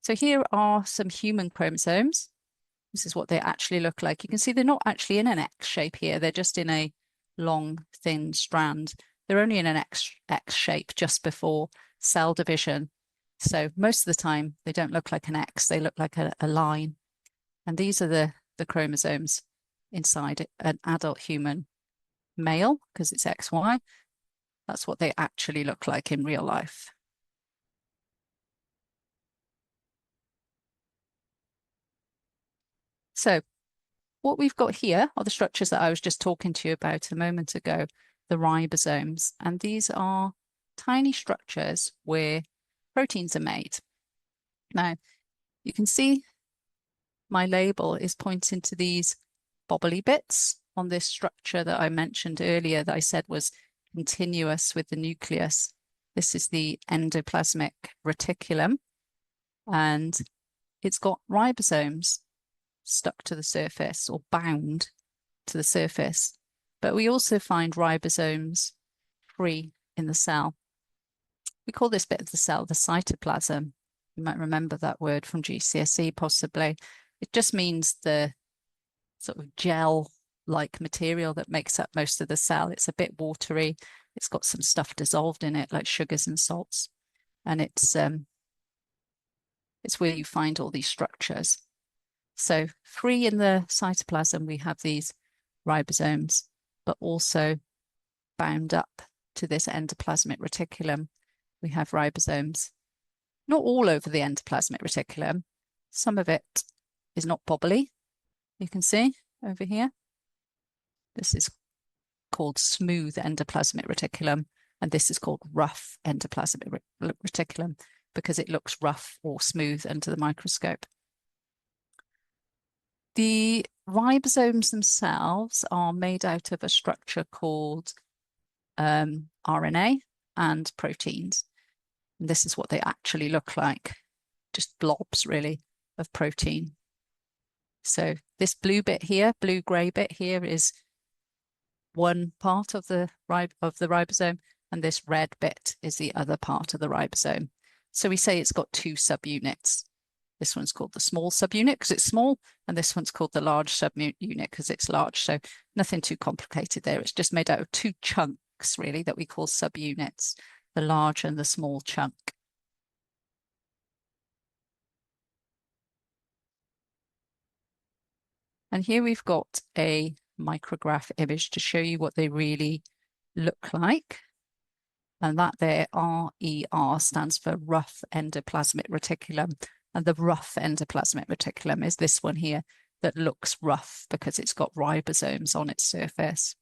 So here are some human chromosomes. This is what they actually look like. You can see they're not actually in an X shape here. They're just in a long, thin strand. They're only in an X shape just before cell division. So most of the time, they don't look like an X. They look like a line. And these are the chromosomes inside an adult human male, because it's XY. That's what they actually look like in real life. So what we've got here are the structures that I was just talking to you about a moment ago, the ribosomes. And these are tiny structures where proteins are made. Now, you can see my label is pointing to these bobbly bits on this structure that I mentioned earlier that I said was continuous with the nucleus. This is the endoplasmic reticulum, and it's got ribosomes stuck to the surface or bound to the surface. But we also find ribosomes free in the cell. We call this bit of the cell the cytoplasm. You might remember that word from GCSE possibly. It just means the sort of gel-like material that makes up most of the cell. It's a bit watery. It's got some stuff dissolved in it, like sugars and salts. And it's where you find all these structures. So free in the cytoplasm, we have these ribosomes, but also bound up to this endoplasmic reticulum, we have ribosomes. Not all over the endoplasmic reticulum. Some of it is not bobbly. You can see over here. This is called smooth endoplasmic reticulum, and this is called rough endoplasmic reticulum because it looks rough or smooth under the microscope. The ribosomes themselves are made out of a structure called RNA and proteins. And this is what they actually look like, just blobs really of protein. So this blue bit here, blue-gray bit here is one part of the ribosome, and this red bit is the other part of the ribosome. So we say it's got two subunits. This one's called the small subunit because it's small, and this one's called the large subunit because it's large. So nothing too complicated there. It's just made out of two chunks really that we call subunits, the large and the small chunk. And here we've got a micrograph image to show you what they really look like. And that there, RER, stands for rough endoplasmic reticulum. And the rough endoplasmic reticulum is this one here that looks rough because it's got ribosomes on its surface.